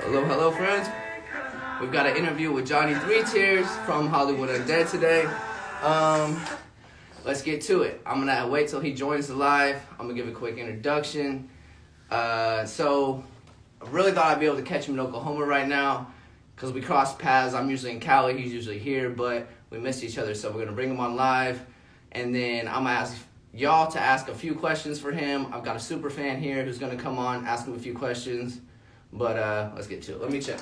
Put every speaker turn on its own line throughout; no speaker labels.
Hello, hello, friends. We've got an interview with Johnny Three Tears from Hollywood Undead today. Um, let's get to it. I'm gonna wait till he joins the live. I'm gonna give a quick introduction. So I really thought I'd be able to catch him in Oklahoma right now because we crossed paths. I'm usually in Cali, he's usually here, but we missed each other, so we're gonna bring him on live, and then I'm gonna ask y'all to ask a few questions for him. I've got a super fan here who's gonna come on, ask him a few questions. But let's get to it. Let me check.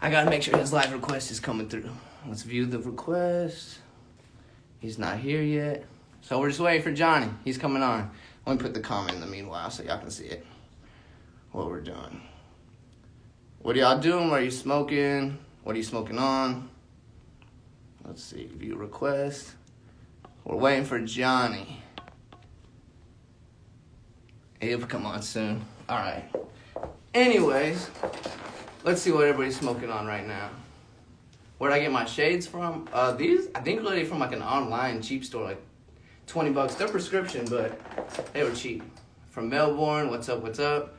I gotta make sure his live request is coming through. Let's view the request. He's not here yet. So we're just waiting for Johnny. He's coming on. Let me put the comment in the meanwhile so y'all can see it. What we're doing. What are y'all doing? What are you smoking? What are you smoking on? Let's see. View request. We're waiting for Johnny. He'll come on soon. Alright. Anyways, let's see what everybody's smoking on right now. Where'd I get my shades from? These, I think really from like an online cheap store, like $20. They're prescription, but they were cheap. From Melbourne, what's up, what's up?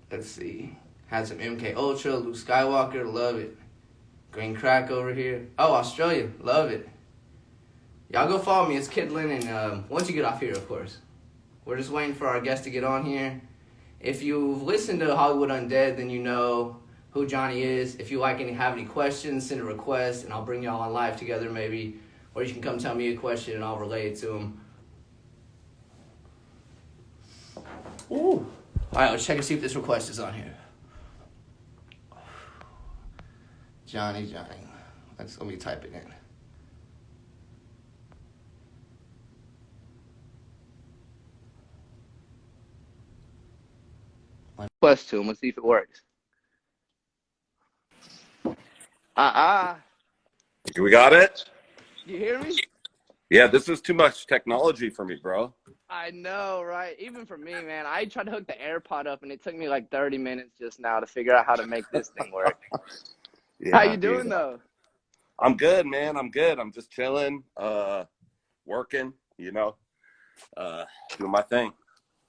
Let's see. Had some MK Ultra, Luke Skywalker, love it. Green Crack over here. Oh, Australia, love it. Y'all go follow me, it's Kid Lennon, once you get off here, of course. We're just waiting for our guest to get on here. If you've listened to Hollywood Undead, then you know who Johnny is. If you like and have any questions, send a request, and I'll bring y'all on live together maybe. Or you can come tell me a question, and I'll relay it to him. Ooh. All right, let's check and see if this request is on here. Johnny. Let me type it in. Request to him. Let's see if it works.
We got it?
You hear me?
Yeah, this is too much technology for me, bro.
I know, right? Even for me, man. I tried to hook the AirPod up, and it took me like 30 minutes just now to figure out how to make this thing work.
Yeah,
How you doing, though?
I'm good, man. I'm good. I'm just chilling, working, doing my thing.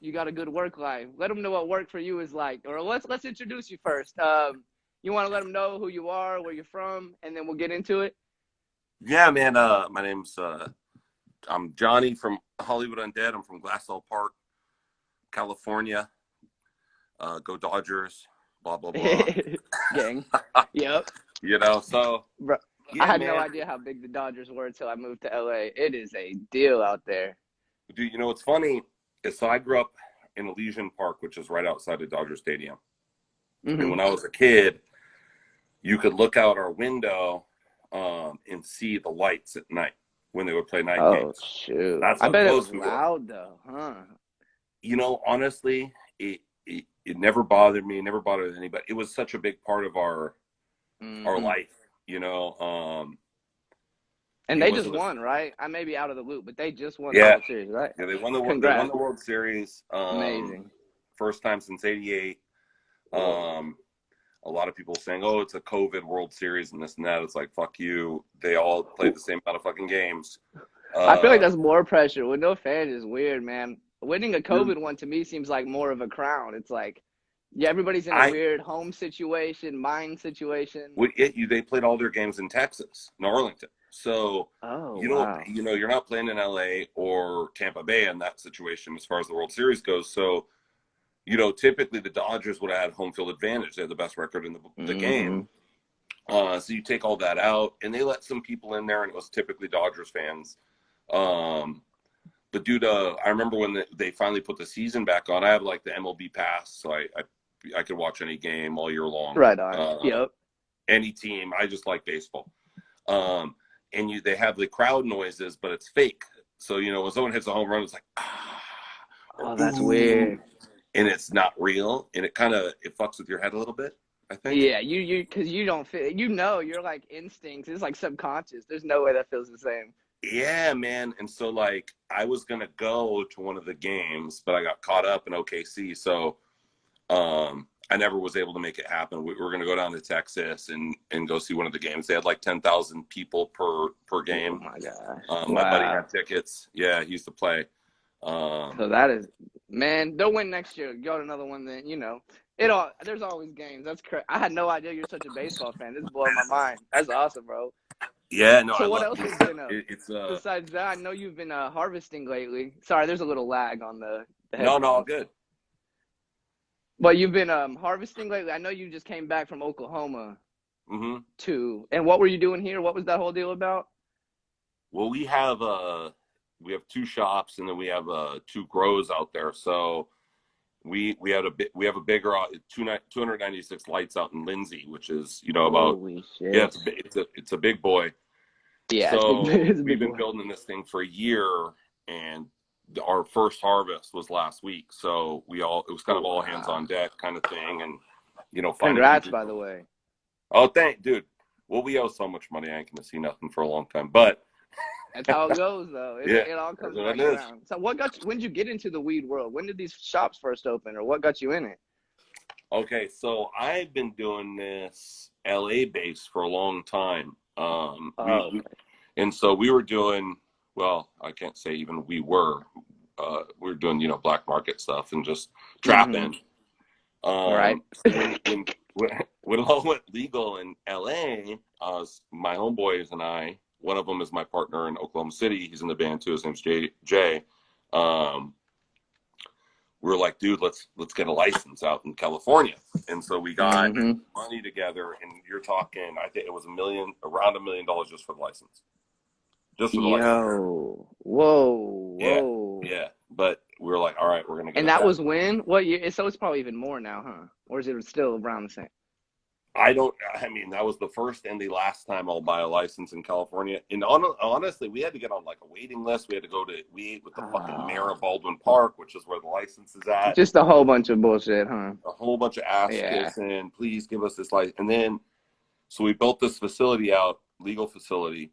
You got a good work life. Let them know what work for you is like. Or let's introduce you first. You want to let them know who you are, where you're from, and then we'll get into it?
Yeah, man. My name's I'm Johnny from Hollywood Undead. I'm from Glassell Park, California. Go Dodgers. Blah blah blah.
Gang. Yep.
So
Bro,
yeah,
I had
man.
no idea how big the Dodgers were until I moved to LA. It is a deal out there.
Dude, what's funny is I grew up in Elysian Park, which is right outside of Dodger Stadium.
Mm-hmm.
And when I was a kid, you could look out our window and see the lights at night when they would play night games.
Oh, shoot.
That's
I
how
bet it
close
was
we were.
loud, though, huh?
Honestly, it never bothered me, never bothered anybody. It was such a big part of our life,
And they just won, right? I may be out of the loop, but they just won the
Yeah.
World Series, right?
Yeah, they won the
Congrats.
World Series.
Amazing.
First time since '88. A lot of people saying, "Oh, it's a COVID World Series and this and that." It's like, fuck you. They all played the same amount of fucking games.
I feel like that's more pressure. With no fans is weird, man. Winning a COVID one to me seems like more of a crown. It's like, yeah, everybody's in a weird home situation, mind situation.
They played all their games in Texas, in Arlington. So
wow.
You're not playing in LA or Tampa Bay in that situation as far as the World Series goes. So, typically the Dodgers would have had home field advantage. They had the best record in the game. So you take all that out, and they let some people in there, and it was typically Dodgers fans. But I remember when they finally put the season back on. I have like the MLB pass, so I could watch any game all year long.
Right on. Yep.
Any team. I just like baseball. And they have the crowd noises, but it's fake. So when someone hits a home run, it's like
oh, that's weird.
And it's not real, and it fucks with your head a little bit, I think.
Yeah, because you don't feel, you're like instincts. It's like subconscious. There's no way that feels the same.
Yeah, man. And so like I was gonna go to one of the games, but I got caught up in OKC, so I never was able to make it happen. We were gonna go down to Texas and go see one of the games. They had like 10,000 people per game.
Oh my gosh!
My buddy had tickets. Yeah, he used to play.
So Man, they'll win next year. Go to another one, then there's always games. That's crazy. I had no idea you're such a baseball fan. This is blowing my mind. That's awesome, bro.
Yeah, no, I
So what
love
else
it.
has been up
It's
besides that? I know you've been harvesting lately. Sorry, there's a little lag on the
no, all
headphones.
good.
But you've been harvesting lately. I know you just came back from Oklahoma
Hmm.
too. And what were you doing here? What was that whole deal about?
Well, we have 2 shops, and then we have 2 grows out there. So we have a bigger 296 lights out in Lindsay, which is about,
Holy shit.
yeah, it's a big boy.
Yeah,
So
it's a
we've
big
been
boy.
building this thing for a year, and our first harvest was last week. So it was kind of all hands on deck kind of thing, and finding
Congrats,
people.
by the way.
Oh, dude. Well, we owe so much money. I ain't gonna see nothing for a long time, but
That's how it goes, though. It all
that's
comes
what
back
it is.
around. So when did you get into the weed world? When did these shops first open, or what got you in it?
Okay, so I've been doing this LA based for a long time. And so we were doing, well, I can't say even we were doing, black market stuff and just trapping.
Right.
So when it all went legal in LA, my homeboys and I, one of them is my partner in Oklahoma City. He's in the band too. His name's Jay. We were like, dude, let's get a license out in California. And so we got money together, and you're talking, I think it was around $1 million just for the license. Just for the license.
Whoa.
Yeah. But we were like, all right, we're gonna get.
And that was when? What year? So it's probably even more now, huh? Or is it still around the same?
I mean, that was the first and the last time I'll buy a license in California. And honestly, we had to get on like a waiting list. We ate with the fucking mayor of Baldwin Park, which is where the license is at.
Just a whole bunch of bullshit, huh?
A whole bunch of ass kissing. Please give us this license. And then, so we built this facility out, legal facility.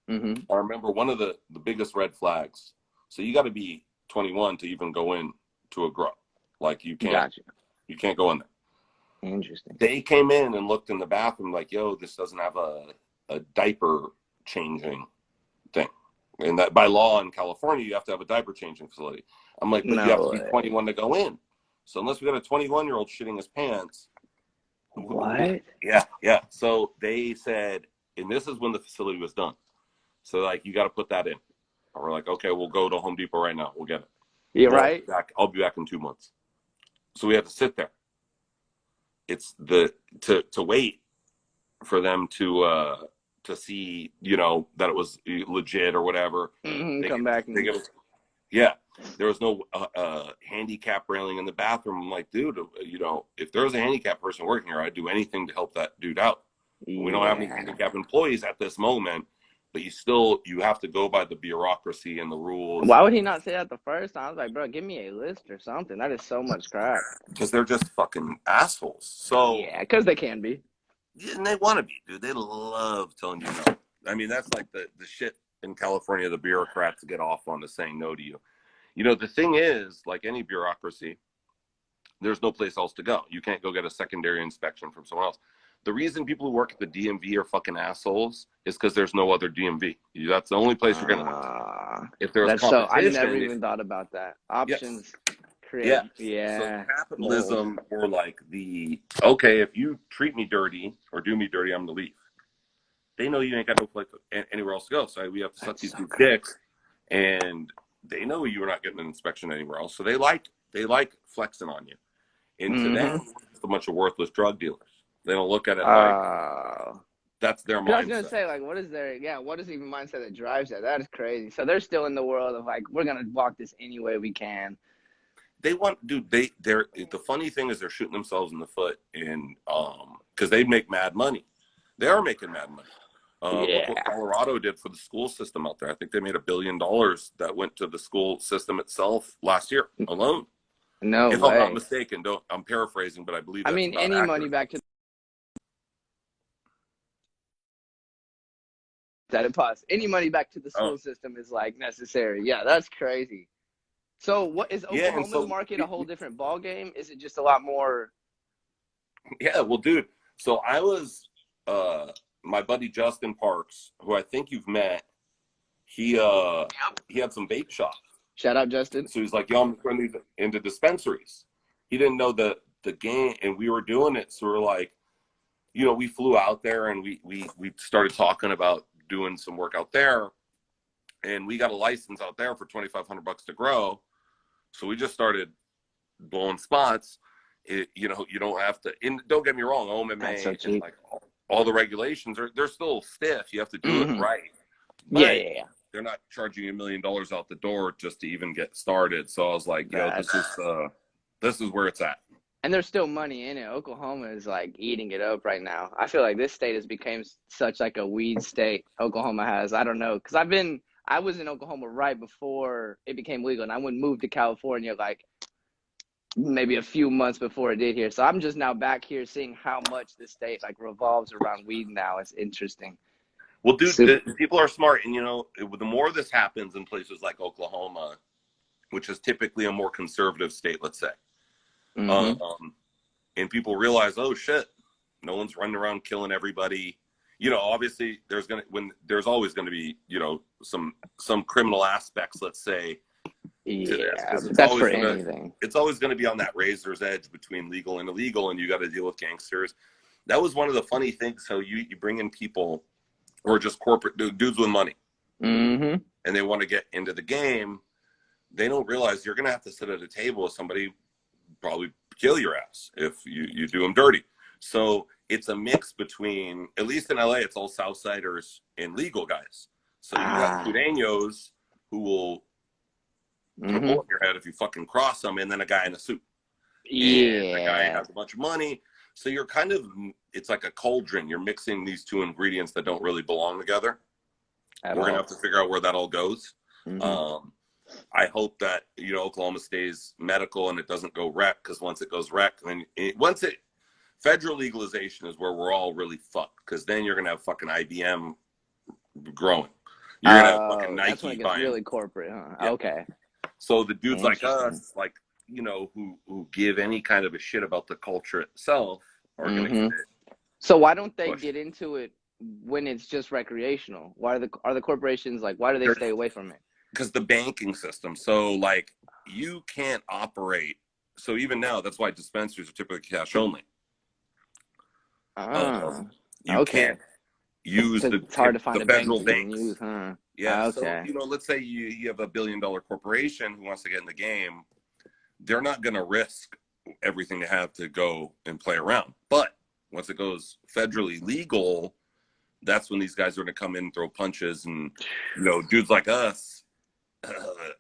I remember one of the biggest red flags. So you got to be 21 to even go in to a grow. Like you can't go in there.
Interesting.
They came in and looked in the bathroom like, yo, this doesn't have a diaper changing thing. And that by law in California, you have to have a diaper changing facility. I'm like, but you have to be 21 to go in. So unless we got a 21-year-old shitting his pants.
What?
Yeah. So they said, and this is when the facility was done. So like, you got to put that in. And we're like, okay, we'll go to Home Depot right now. We'll get it.
Yeah, right.
I'll be back in 2 months. So we have to sit there. It's to wait for them to see, that it was legit or whatever.
Come back.
There was no handicap railing in the bathroom. I'm like, dude, if there was a handicap person working here, I'd do anything to help that dude out. We don't have any handicap employees at this moment, but you have to go by the bureaucracy and the rules.
Why would he not say that the first time? I was like, bro, give me a list or something. That is so much crap.
Because they're just fucking assholes. So
yeah, because they can be.
And they want to be, dude. They love telling you no. I mean, that's like the shit in California the bureaucrats get off on, is saying no to you. The thing is, like any bureaucracy, there's no place else to go. You can't go get a secondary inspection from someone else. The reason people who work at the DMV are fucking assholes is because there's no other DMV. That's the only place you're gonna. If there's competition,
I never even thought about that. Options create.
So capitalism, or like okay, if you treat me dirty or do me dirty, I'm gonna leave. They know you ain't got no place anywhere else to go, so we have to suck these dicks, and they know you're not getting an inspection anywhere else. So they like flexing on you. And to them, it's a bunch of worthless drug dealers. They don't look at it like that's their mindset.
I was gonna say, like, what is even mindset that drives that? That is crazy. So they're still in the world of like, we're gonna walk this any way we can.
They want, dude. The funny thing is they're shooting themselves in the foot, and because they make mad money. They are making mad money. Look what Colorado did for the school system out there. I think they made $1 billion that went to the school system itself last year alone.
No
if
way.
I'm not mistaken, I'm paraphrasing, but I believe. That's
any
accurate.
money back to any money back to the school system is like necessary. Yeah, that's crazy. So what is Oklahoma's market a whole different ball game? Is it just a lot more?
Yeah, well, dude. So I was my buddy Justin Parks, who I think you've met. He had some vape shops.
Shout out, Justin.
So he's like, yo, I'm turning these into dispensaries. He didn't know the game, and we were doing it. So we're like, you know, we flew out there and we started talking about doing some work out there, and we got a license out there for $2,500 to grow. So we just started blowing spots. You know, you don't have to. And don't get me wrong, OMMA
So
and like all the regulations they're still stiff. You have to do it right.
But
yeah. They're not charging you $1 million out the door just to even get started. So I was like, yo, this is where it's at.
And there's still money in it. Oklahoma is like eating it up right now. I feel like this state has become such like a weed state. Oklahoma has. I don't know, because I was in Oklahoma right before it became legal, and I went moved to California like maybe a few months before it did here. So I'm just now back here seeing how much the state like revolves around weed now. It's interesting.
Well, dude, people are smart, and you know, the more this happens in places like Oklahoma, which is typically a more conservative state, let's say, and people realize, oh shit, no one's running around killing everybody. You know, obviously, there's always gonna be, you know, some criminal aspects, let's say.
Yeah, that's for anything.
It's always going to be on that razor's edge between legal and illegal, and you got to deal with gangsters. That was one of the funny things. So you bring in people who are just corporate dudes with money, and they want to get into the game. They don't realize you're going to have to sit at a table with somebody, probably kill your ass if you do them dirty. So it's a mix between, at least in LA, it's all Southsiders and legal guys. So you got Cudeños who will put a bullet in your head if you fucking cross them, and then a guy in a suit.
Yeah.
And the guy has a bunch of money. So you're kind of, it's like a cauldron. You're mixing these two ingredients that don't really belong together. We're going to have to figure out where that all goes. I hope that, you know, Oklahoma stays medical and it doesn't go rec, because once it goes rec, then federal legalization is where we're all really fucked, because then you're going to have fucking IBM growing. You're going to have fucking Nike
that's when it gets
buying.
Really corporate, huh? Yeah. Okay.
So the dudes like us, like, you know, who give any kind of a shit about the culture itself are going to get it.
So why don't they get into it when it's just recreational? Why are the corporations like, why do they stay away from it?
Because the banking system. So like you can't operate. So even now, that's why dispensaries are typically cash only. You can't use
it's hard to find
the federal banks.
Use, huh?
Yeah. So, you know, let's say you have a $1 billion corporation who wants to get in the game. They're not going to risk everything they have to go and play around. But once it goes federally legal, that's when these guys are going to come in and throw punches. And, you know, dudes like us,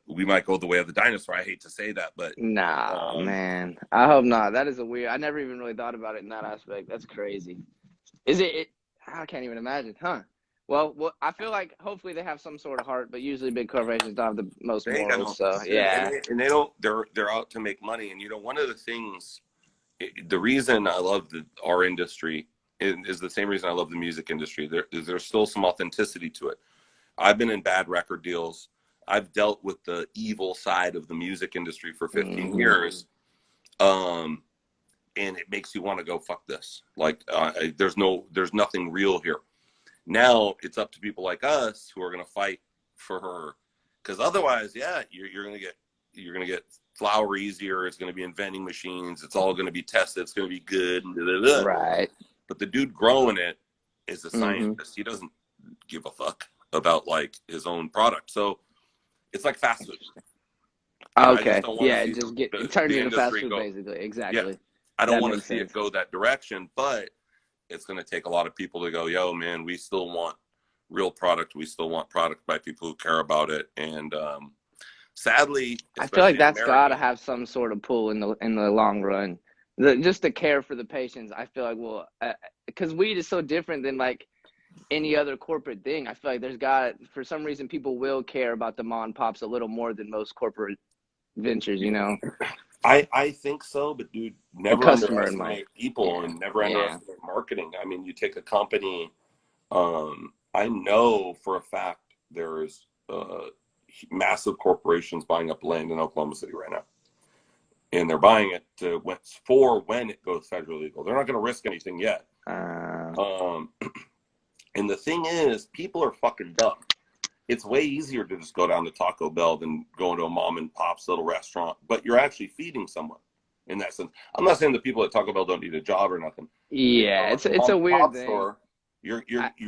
we might go the way of the dinosaur. I hate to say that, but
nah, man, I hope not. That is I never even really thought about it in that aspect. That's crazy. Is it I can't even imagine, huh? Well, I feel like hopefully they have some sort of heart, but usually big corporations don't have the most morals. So yeah,
and they don't. They're out to make money. And you know, one of the things, the reason I love our industry is the same reason I love the music industry. There's still some authenticity to it. I've been in bad record deals. I've dealt with the evil side of the music industry for 15 years. And it makes you want to go, fuck this. Like, there's nothing real here. Now it's up to people like us who are going to fight for her, because otherwise, yeah, you're going to get flour easier. It's going to be in vending machines. It's all going to be tested. It's going to be good.
Right.
But the dude growing it is a scientist. He doesn't give a fuck about like his own product. So it's like fast food.
Okay. Yeah, just it turns into fast food basically. Exactly.
Yeah. I don't want to see it go that direction, but it's going to take a lot of people to go, yo, man, we still want real product. We still want product by people who care about it. And sadly,
I feel like that's got to have some sort of pull in the long run. Just the care for the patients. I feel like, well, because weed is so different than like any other corporate thing. I feel like for some reason, people will care about the mom and pops a little more than most corporate ventures, you know?
I think so, but dude, never underestimate people and never underestimate marketing. I mean, you take a company, I know for a fact there's massive corporations buying up land in Oklahoma City right now. And they're buying it for when it goes federally legal. They're not going to risk anything yet. And the thing is, people are fucking dumb. it's way easier to just go down to Taco Bell than going to a mom and pop's little restaurant, but you're actually feeding someone in that sense. I'm not saying the people at Taco Bell don't need a job or nothing.
Yeah, it's a weird thing.
Store, you're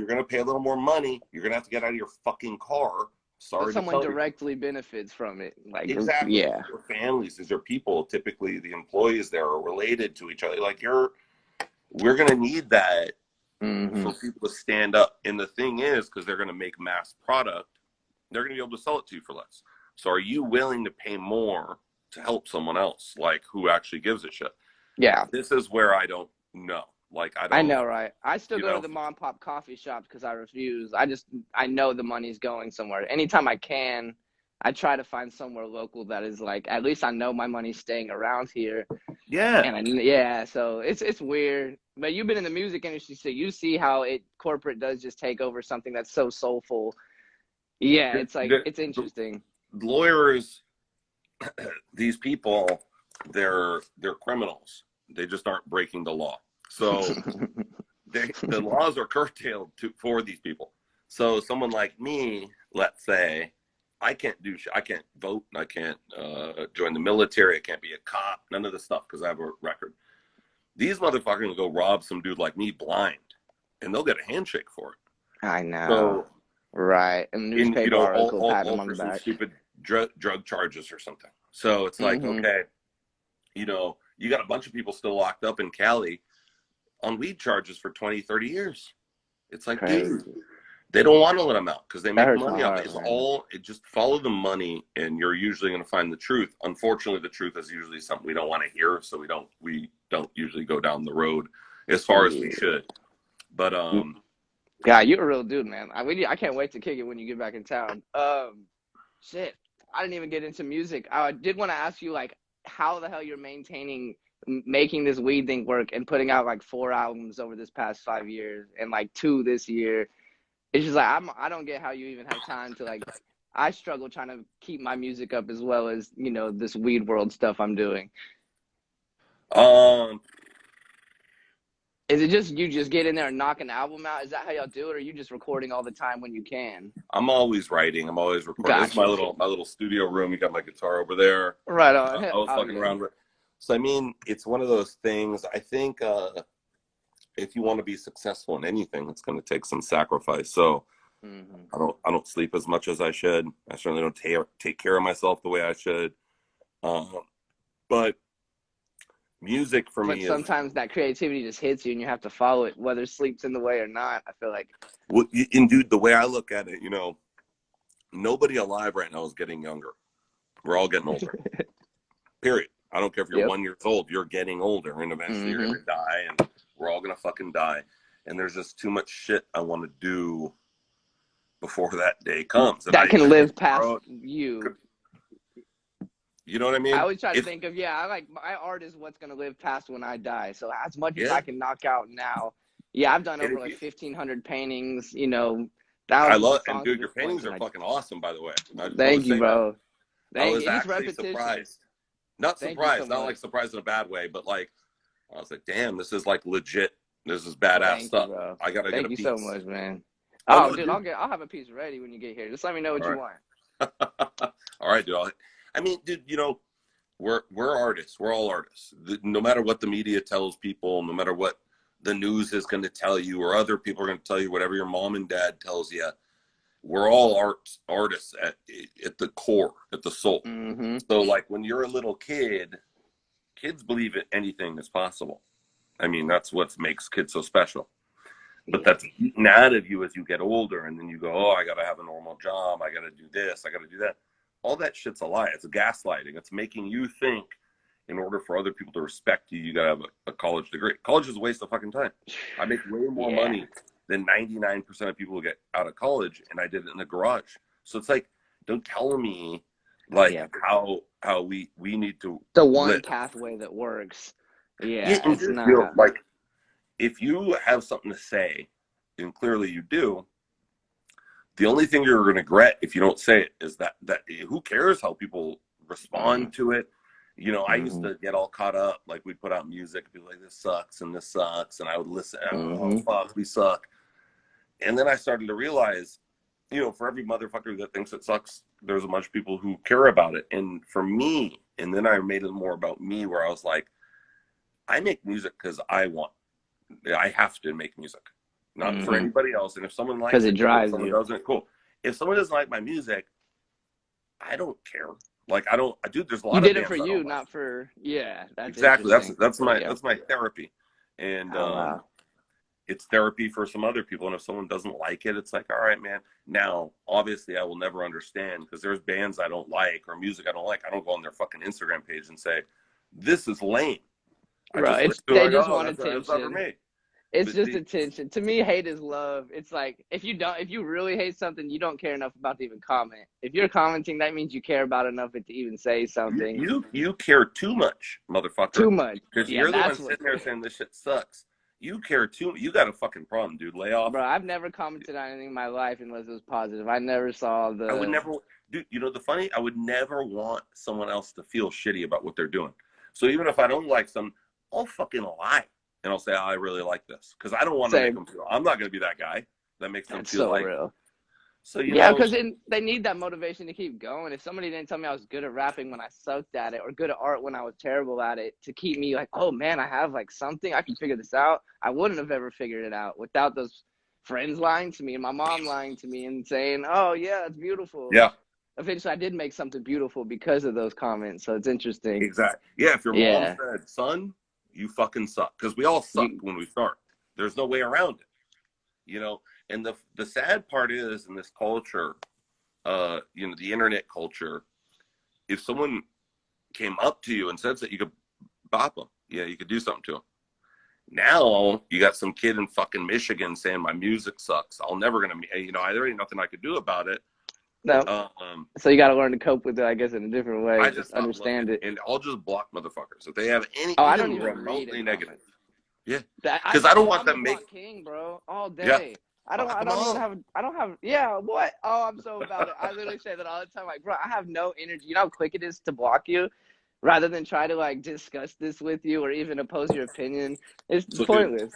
gonna pay a little more money. You're gonna have to get out of your fucking car. Sorry,
but someone directly benefits from it. Like,
exactly.
Yeah.
Your families, these are people. Typically, the employees there are related to each other. Like we're gonna need that for people to stand up. And the thing is, because they're gonna make mass product, they're gonna be able to sell it to you for less. So, are you willing to pay more to help someone else, like who actually gives a shit?
Yeah.
This is where I don't know. Like,
I know, right? I still go to the mom and pop coffee shops because I refuse. I know the money's going somewhere. Anytime I can, I try to find somewhere local that is like, at least I know my money's staying around here.
Yeah.
And so it's weird. But you've been in the music industry, so you see how corporate does just take over something that's so soulful. Yeah, it's like, it's interesting.
Lawyers, these people, they're criminals. They just aren't breaking the law. So the laws are curtailed for these people. So someone like me, let's say, I can't vote. I can't join the military. I can't be a cop. None of this stuff because I have a record. These motherfuckers will go rob some dude like me blind, and they'll get a handshake for it.
I know.
So,
right. And newspaper article pat them on the back.
Some stupid drug charges or something. So it's like, okay, you got a bunch of people still locked up in Cali on weed charges for 20, 30 years. It's like, dude, they don't want to let them out because they make money off it. It just follow the money and you're usually going to find the truth. Unfortunately, the truth is usually something we don't want to hear. So we don't usually go down the road as far as we should. But,
yeah, you're a real dude, man. I can't wait to kick it when you get back in town. Shit, I didn't even get into music. I did want to ask you, like, how the hell you're making this weed thing work and putting out like 4 albums over this past 5 years and like 2 this year. It's just like I don't get how you even have time to like. I struggle trying to keep my music up as well as this weed world stuff I'm doing. Is it just you just get in there and knock an album out? Is that how y'all do it, or are you just recording all the time when you can?
I'm always writing. I'm always recording. Gotcha. This is my little studio room. You got my guitar over there.
Right on.
I was fucking around with. So I mean, it's one of those things. I think if you want to be successful in anything, it's going to take some sacrifice. So I don't sleep as much as I should. I certainly don't take care of myself the way I should. But music for me
sometimes that creativity just hits you and you have to follow it, whether sleep's in the way or not. I feel like.
Well, and dude, the way I look at it, nobody alive right now is getting younger. We're all getting older. Period. I don't care if you're 1 year old, you're getting older, and eventually you're gonna die, and we're all gonna fucking die. And there's just too much shit I want to do before that day comes.
That can live past you.
You know what I mean?
I always try to think of I like my art is what's gonna live past when I die. So as much as I can knock out now, I've done over like 1,500 paintings.
I love and dude, your paintings are fucking awesome, by the way.
Thank you, bro.
I was actually surprised. Not surprised, not like surprised in a bad way, but like I was like, damn, this is like legit. This is badass stuff. I gotta get a piece.
Thank you so much, man. Oh, dude, I'll have a piece ready when you get here. Just let me know what you want.
All right, dude. I mean, dude, we're artists. We're all artists. No matter what the media tells people, no matter what the news is going to tell you, or other people are going to tell you, whatever your mom and dad tells you, we're all artists at the core, at the soul. So like when you're a little kid, kids believe that anything is possible. I mean, that's what makes kids so special. But that's eaten out of you as you get older, and then you go, oh, I got to have a normal job. I got to do this. I got to do that. All that shit's a lie. It's a gaslighting. It's making you think in order for other people to respect you, you got to have a college degree. College is a waste of fucking time. I make way more money than 99% of people who get out of college, and I did it in a garage. So it's like, don't tell me like how we need to
the one pathway that works. It's not
like if you have something to say, and clearly you do, the only thing you're going to regret if you don't say it is that who cares how people respond to it. I used to get all caught up, like we'd put out music and be like, this sucks and this sucks, and I would listen, oh fuck, we suck. And then I started to realize you know, for every motherfucker that thinks it sucks, there's a bunch of people who care about it. And for me, and then I made it more about me, where I was like, I make music because I have to make music, not for anybody else. And if someone likes it, cool. If someone doesn't, cool. If someone doesn't like my music, I don't care. Like, dude, there's a lot of bands.
You did it for you, not for, that's
exactly. That's my therapy. And,
wow.
it's therapy for some other people. And if someone doesn't like it, it's like, all right, man. Now, obviously I will never understand, because there's bands I don't like or music I don't like. I don't go on their fucking Instagram page and say, this is lame.
Right. They just want attention.
That's not for me.
It's just attention. To me, hate is love. It's like, if you really hate something, you don't care enough about to even comment. If you're commenting, that means you care about enough to even say something.
You care too much, motherfucker.
Too much.
Because you're the one sitting there saying this shit sucks. You care too. You got a fucking problem, dude. Lay off.
Bro, I've never commented on anything in my life unless it was positive. I never saw the.
I would never, dude. You know the funny? I would never want someone else to feel shitty about what they're doing. So even if I don't like some, I'll fucking lie and I'll say, oh, I really like this, because I don't want to make them feel. I'm not gonna be that guy that makes them feel like.
Real.
So
because they need that motivation to keep going. If somebody didn't tell me I was good at rapping when I sucked at it, or good at art when I was terrible at it, to keep me like, oh man, I have like something, I can figure this out, I wouldn't have ever figured it out without those friends lying to me and my mom lying to me and saying, oh yeah, that's beautiful.
Yeah.
Eventually I did make something beautiful because of those comments. So it's interesting.
Exactly. Yeah. If your mom said, son, you fucking suck, because we all suck when we start. There's no way around it. You know, and the sad part is, in this culture, you know, the internet culture, if someone came up to you and said that, you could bop them. Yeah, you could do something to them. Now you got some kid in fucking Michigan saying my music sucks. There ain't nothing I could do about it.
No. So you got to learn to cope with it, I guess, in a different way. I just understand it.
And I'll just block motherfuckers if they have any.
I don't even
remotely negative.
Yeah,
because I don't want them making
King, bro, all day.
Yeah.
I don't have. Yeah, what? Oh, I'm so about it. I literally say that all the time. Like, bro, I have no energy. You know how quick it is to block you, rather than try to like discuss this with you or even oppose your opinion. It's pointless.
Dude,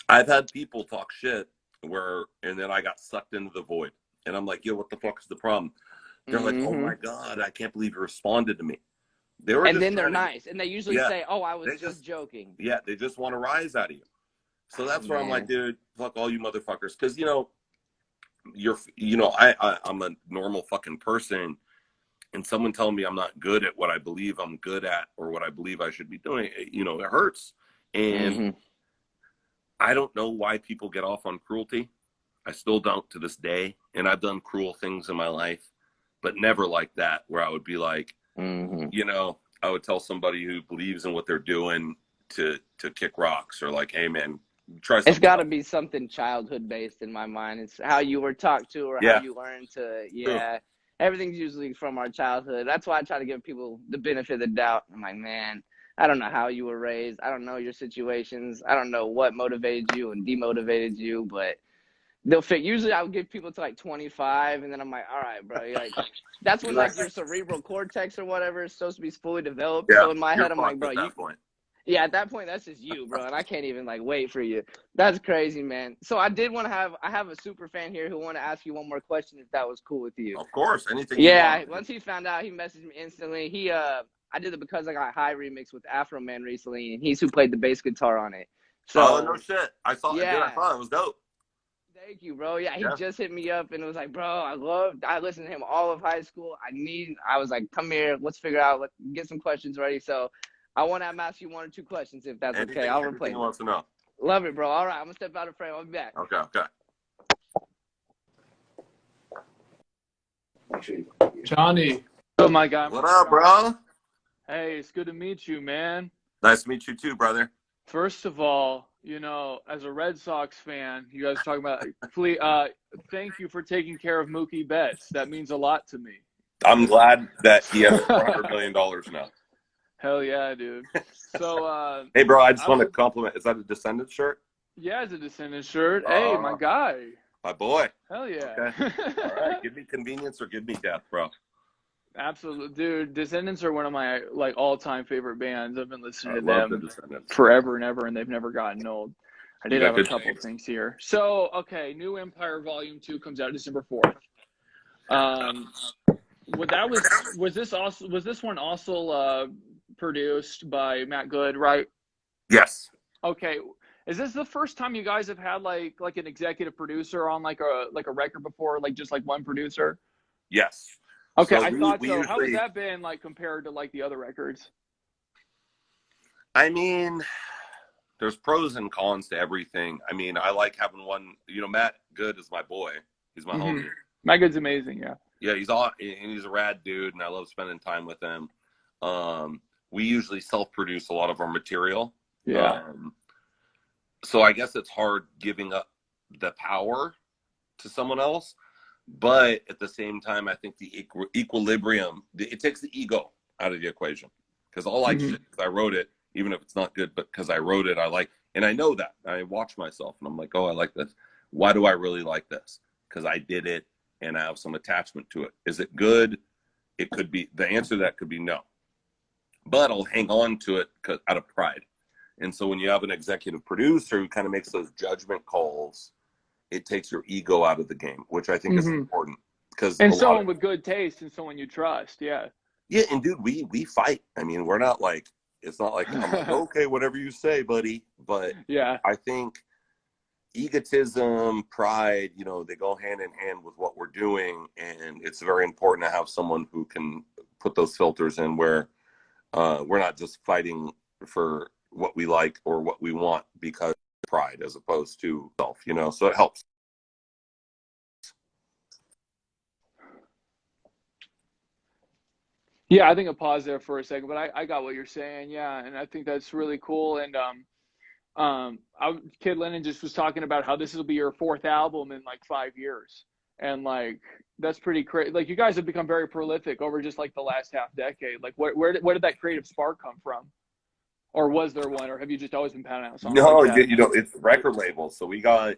I've had people talk shit and then I got sucked into the void, and I'm like, yo, what the fuck is the problem? They're like, oh my god, I can't believe you responded to me.
Then they're nice, and they usually say, "Oh, I was just joking."
Yeah, they just want to rise out of you. So that's where I'm like, dude, fuck all you motherfuckers, because I'm a normal fucking person, and someone telling me I'm not good at what I believe I'm good at or what I believe I should be doing, it hurts. And I don't know why people get off on cruelty. I still don't to this day, and I've done cruel things in my life, but never like that, where I would be like. I would tell somebody who believes in what they're doing to kick rocks, or like, hey man, try something.
It's got to be something childhood based in my mind. It's how you were talked to, or how you learned to. Yeah, everything's usually from our childhood. That's why I try to give people the benefit of the doubt. I'm like, man, I don't know how you were raised. I don't know your situations. I don't know what motivated you and demotivated you, but they'll fit. Usually I would give people to like 25, and then I'm like, all right, bro. Like, that's when like your cerebral cortex or whatever is supposed to be fully developed. So in my head, I'm like, bro, at that point, that's just you, bro. And I can't even like wait for you. That's crazy, man. So I have a super fan here who want to ask you one more question, if that was cool with you.
Of course, anything.
Yeah. Once he found out, he messaged me instantly. I did the Because I Got High remix with Afro Man recently, and he's who played the bass guitar on it. So
no shit. I saw it. I thought it was dope.
Thank you, bro. Yeah, he just hit me up and it was like, bro, I listened to him all of high school. I was like, come here, let's figure out, let's get some questions ready. So I want to ask you one or two questions, if that's okay. I'll replay.
Wants to know.
Love it, bro. All right, I'm gonna step out of frame. I'll be back.
Okay.
Johnny. Oh my God.
What up, bro?
Hey, it's good to meet you, man.
Nice to meet you too, brother.
First of all, as a Red Sox fan, you guys talking about, thank you for taking care of Mookie Betts. That means a lot to me.
I'm glad that he has $400 million now.
Hell yeah, dude. So,
hey, bro, I just want to compliment. Is that a Descendants shirt?
Yeah, it's a Descendants shirt. Hey, my guy.
My boy.
Hell yeah.
Okay. All right. Give me convenience or give me death, bro.
Absolutely, dude. Descendants are one of my all-time favorite bands. I've been listening to
love
them
the Descendants
forever and ever, and they've never gotten old. I
You
did
got
have a
good
couple
things.
things here. So, okay, New Empire Volume 2 comes out December 4th. Was this one also produced by Matt Good, right?
Yes.
Okay. Is this the first time you guys have had like an executive producer on like a record before, like just like one producer?
Yes.
Okay,
So
I thought
we
so. How has
usually,
that been like compared to like the other records?
I mean, there's pros and cons to everything. I mean, I like having one, Matt Good is my boy. He's my homie.
Matt Good's amazing, yeah.
Yeah, he's a rad dude, and I love spending time with him. We usually self-produce a lot of our material.
Yeah.
So I guess it's hard giving up the power to someone else, but at the same time, I think the equilibrium, it takes the ego out of the equation. Because I'll like shit because I wrote it, even if it's not good, but because I wrote it, I like, and I know that. I watch myself, and I'm like, oh, I like this. Why do I really like this? Because I did it, and I have some attachment to it. Is it good? It could be, the answer to that could be no. But I'll hang on to it out of pride. And so when you have an executive producer who kind of makes those judgment calls, it takes your ego out of the game, which I think is important.
And someone with good taste and someone you trust, yeah.
Yeah, and dude, we fight. I mean, we're not like, it's not like, I'm like, okay, whatever you say, buddy. But
yeah,
I think egotism, pride, they go hand in hand with what we're doing. And it's very important to have someone who can put those filters in where we're not just fighting for what we like or what we want because of pride as opposed to self, so it helps.
Yeah, I think I'll pause there for a second, but I got what you're saying. Yeah, and I think that's really cool. And Kid Lennon just was talking about how this will be your fourth album in like 5 years, and like that's pretty crazy. Like you guys have become very prolific over just like the last half decade. Like where did that creative spark come from, or was there one, or have you just always been pounding out songs
No,
like that?
it's record labels. So we got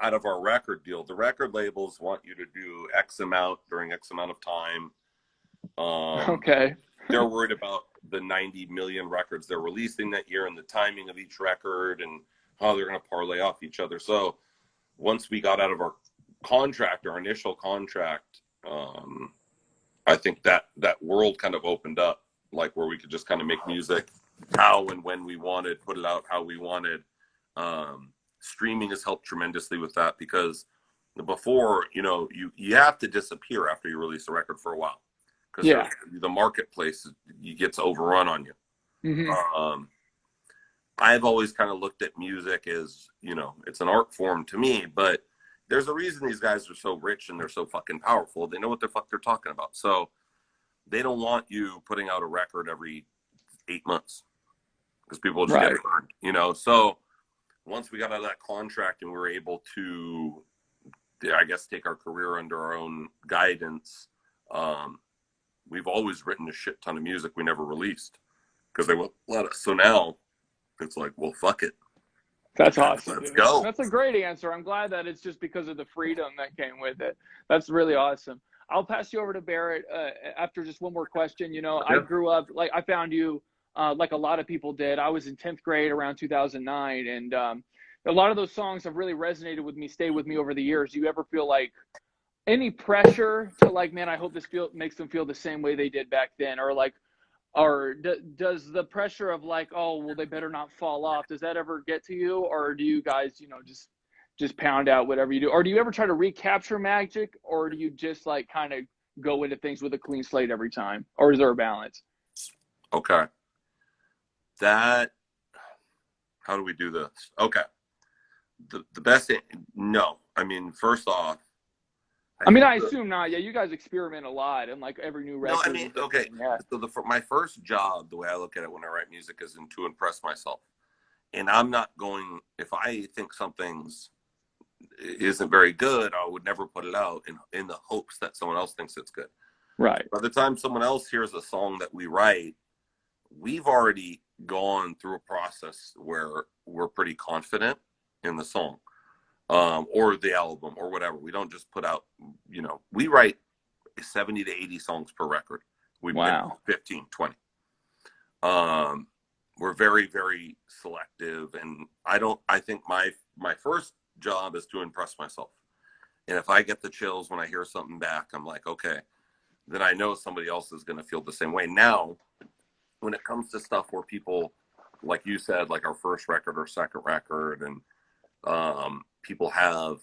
out of our record deal, the record labels want you to do X amount during X amount of time.
Okay.
They're worried about the 90 million records they're releasing that year and the timing of each record and how they're going to parlay off each other. So once we got out of our contract, our initial contract, I think that world kind of opened up, like where we could just kind of make music how and when we wanted, put it out how we wanted. Streaming has helped tremendously with that because before, you have to disappear after you release a record for a while because the marketplace gets overrun on you. I've always kind of looked at music as, it's an art form to me, but there's a reason these guys are so rich and they're so fucking powerful. They know what the fuck they're talking about. So they don't want you putting out a record every 8 months because people will just get burned, So once we got out of that contract and we were able to, I guess, take our career under our own guidance, we've always written a shit ton of music we never released because they won't let us. So now it's like, well, fuck it.
That's awesome.
Let's go.
That's a great answer. I'm glad that it's just because of the freedom that came with it. That's really awesome. I'll pass you over to Barrett after just one more question. I grew up, like I found you like a lot of people did. I was in 10th grade around 2009. And a lot of those songs have really resonated with me, stayed with me over the years. Do you ever feel like any pressure to like, man, I hope this makes them feel the same way they did back then? Or does the pressure of like, oh, well, they better not fall off, does that ever get to you? Or do you guys, just pound out whatever you do? Or do you ever try to recapture magic? Or do you just like kind of go into things with a clean slate every time? Or is there a balance?
Okay. How do we do this? Okay. The best thing, no. I mean, first off,
I assume not. Yeah, you guys experiment a lot and like every new record.
No, I mean, okay. Yeah. So my first job, the way I look at it when I write music, is to impress myself. And I'm not going, if I think something's isn't very good, I would never put it out in the hopes that someone else thinks it's good.
Right.
By the time someone else hears a song that we write, we've already gone through a process where we're pretty confident in the song. Or the album or whatever. We don't just put out, we write 70 to 80 songs per record. We 15, 20. we're very, very selective. And I think my first job is to impress myself. And if I get the chills when I hear something back, I'm like, okay, then I know somebody else is going to feel the same way. Now, when it comes to stuff where people, like you said, like our first record or second record, and people have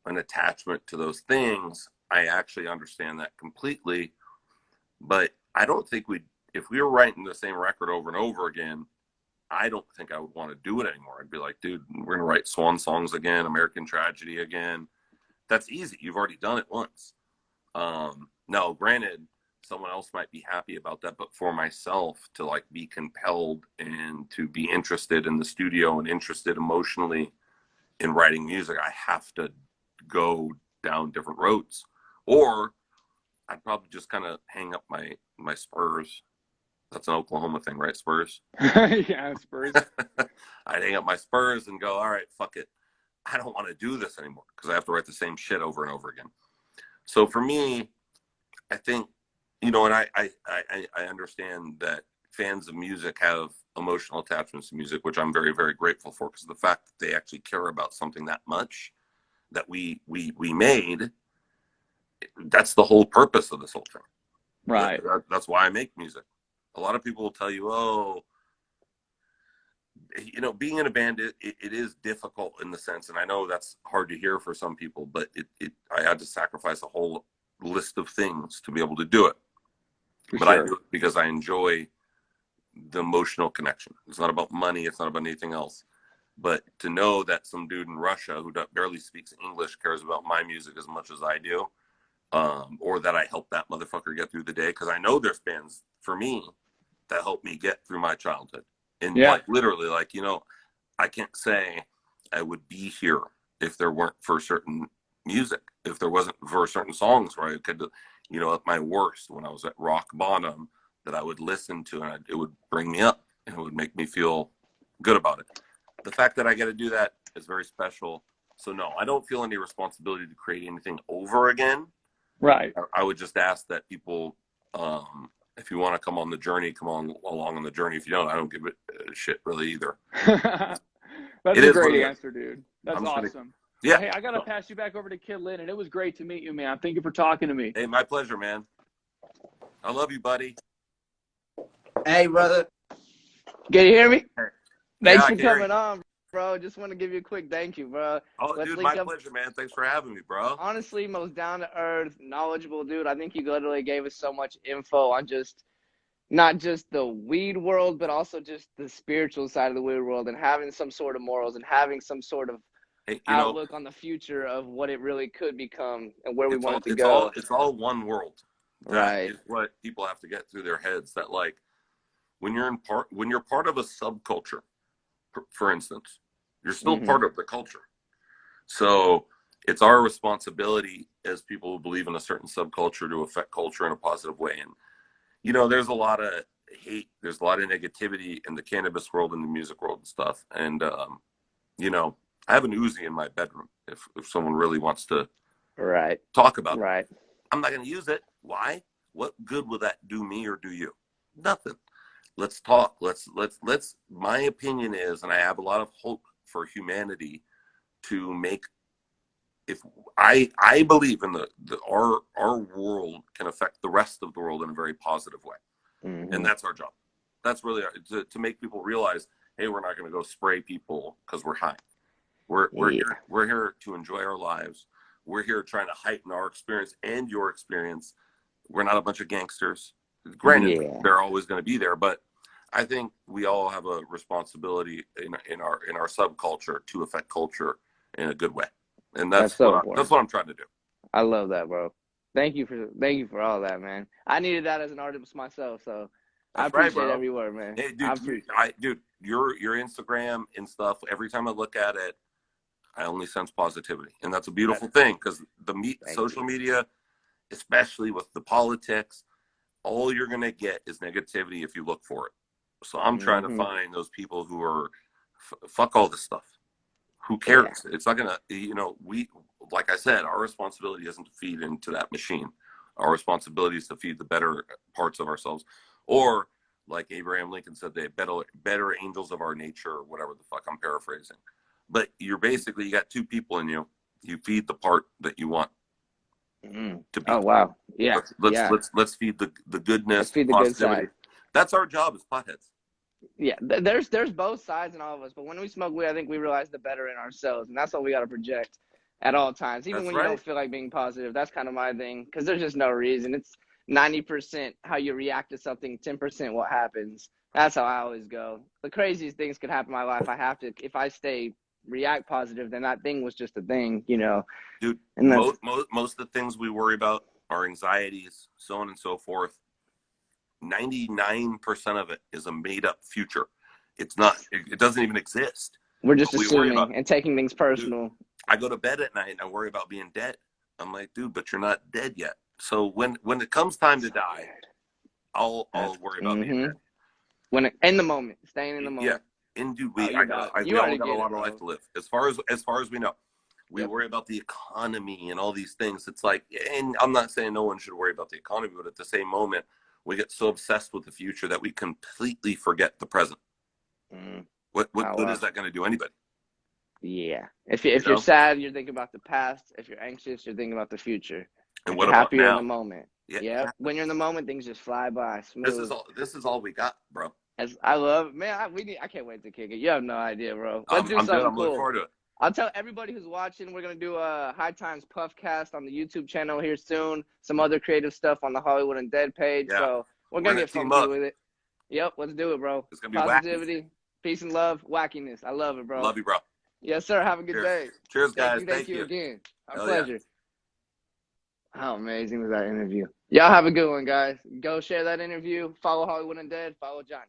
an attachment to those things, I actually understand that completely. But I don't think if we were writing the same record over and over again, I don't think I would want to do it anymore. I'd be like, dude, we're going to write Swan Songs again, American Tragedy again. That's easy. You've already done it once. Now, granted, someone else might be happy about that, but for myself to like be compelled and to be interested in the studio and interested emotionally in writing music, I have to go down different roads. Or I'd probably just kind of hang up my Spurs. That's an Oklahoma thing, right? Spurs.
Yeah, Spurs.
I'd hang up my Spurs and go, all right, fuck it. I don't want to do this anymore because I have to write the same shit over and over again. So for me, I think, and I understand that fans of music have emotional attachments to music, which I'm very, very grateful for, because the fact that they actually care about something that much that we made, that's the whole purpose of this whole thing.
Right.
That's why I make music. A lot of people will tell you, being in a band, it is difficult in the sense, and I know that's hard to hear for some people, but I had to sacrifice a whole list of things to be able to do it. But I do it because I enjoy the emotional connection. It's not about money. It's not about anything else. But to know that some dude in Russia who barely speaks English cares about my music as much as I do, or that I help that motherfucker get through the day, because I know there's bands for me that help me get through my childhood. And like literally, like, I can't say I would be here if there weren't for certain music, if there wasn't for certain songs where I could, at my worst, when I was at rock bottom, that I would listen to, and it would bring me up and it would make me feel good about it. The fact that I get to do that is very special. So no, I don't feel any responsibility to create anything over again.
Right.
I would just ask that people, if you want to come on the journey, come on along on the journey. If you don't, I don't give a shit really either.
That's a great answer, dude. That's awesome.
Yeah.
Hey, I got to pass you back over to Kid Lynn, and it was great to meet you, man. Thank you for talking to me.
Hey, my pleasure, man. I love you, buddy.
Hey, brother.
Can you hear me? Thanks
Yeah,
for coming on, bro. Just want to give you a quick thank you, bro.
Oh, dude, my pleasure, man. Thanks for having me, bro.
Honestly, most down-to-earth, knowledgeable dude. I think you literally gave us so much info on not just the weed world, but also just the spiritual side of the weed world, and having some sort of morals and having some sort of outlook on the future of what it really could become and where we want it to go.
It's all one world. That
right.
is what people have to get through their heads. That like when you're part of a subculture, for instance, you're still part of the culture. So it's our responsibility as people who believe in a certain subculture to affect culture in a positive way. And there's a lot of hate, there's a lot of negativity in the cannabis world and the music world and stuff. And I have an Uzi in my bedroom if someone really wants to talk about it. I'm not going to use it. Why? What good will that do me or do you? Nothing. Let's talk. Let's my opinion is, and I have a lot of hope for humanity to make, if I believe in our world can affect the rest of the world in a very positive way. And that's our job. That's really to make people realize, hey, we're not going to go spray people because we're high. We're here to enjoy our lives. We're here trying to heighten our experience and your experience. We're not a bunch of gangsters. Granted, they're always going to be there, but I think we all have a responsibility in our subculture to affect culture in a good way, and that's what I'm trying to do.
I love that, bro. Thank you for all that, man. I needed that as an artist myself, so I appreciate every word, man.
Hey, dude, your Instagram and stuff. Every time I look at it, I only sense positivity, and that's a beautiful thing, because social media, especially with the politics, all you're gonna get is negativity if you look for it. So I'm trying to find those people who are fuck all this stuff. Who cares? It's not gonna, we, like I said, our responsibility isn't to feed into that machine. Our responsibility is to feed the better parts of ourselves, or like Abraham Lincoln said, they better angels of our nature, or whatever the fuck, I'm paraphrasing. But you're basically, you got two people in you. You feed the part that you want to be.
Oh wow, yeah,
Let's feed the goodness,
let's feed the good
positivity.
side.
That's our job as potheads.
Yeah, there's both sides in all of us, but when we smoke weed, I think we realize the better in ourselves, and that's what we got to project at all times, even
That's
when
right.
you don't feel like being positive. That's kind of my thing, because there's just no reason. It's 90% how you react to something, 10% what happens. That's how I always go. The craziest things could happen in my life. If I stay react positive, then that thing was just a thing, you know.
Dude,
And
most of the things we worry about are anxieties, so on and so forth. 99% of it is a made-up future. It's not. It doesn't even exist.
we're just
We worry
assuming
about,
and taking things personal.
dude, I go to bed at night and I worry about being dead. I'm like, dude, but you're not dead yet. So when it comes time to die, I'll worry about being dead.
In the moment, staying in the moment.
Yeah, and dude,
Oh,
we all got a lot of life to live. As far as we know, we worry about the economy and all these things. It's like, and I'm not saying no one should worry about the economy, but at the same moment, we get so obsessed with the future that we completely forget the present. What good is that going to do anybody?
Yeah. If you're sad, you're thinking about the past. If you're anxious, you're thinking about the future.
And
if
what
you're
about
happier
now?
in the moment.
Yeah.
When you're in the moment, things just fly by smooth.
This is all we got, bro.
I love, man. I can't wait to kick it. You have no idea, bro. Let's do something
I'm looking
cool.
forward to it.
I'll tell everybody who's watching, we're gonna do a High Times Puffcast on the YouTube channel here soon. Some other creative stuff on the Hollywood Undead page.
Yeah.
So we're gonna get
team
funky
up
with it. Yep, let's do it, bro.
It's gonna be
Positivity,
wacky.
peace and love, wackiness. I love it, bro.
Love you, bro.
Yes, sir. Have a good
Cheers.
day.
Cheers, guys.
Thank you again. Our
Hell
pleasure. How amazing was that interview? Y'all have a good one, guys. Go share that interview. Follow Hollywood Undead. Follow Johnny.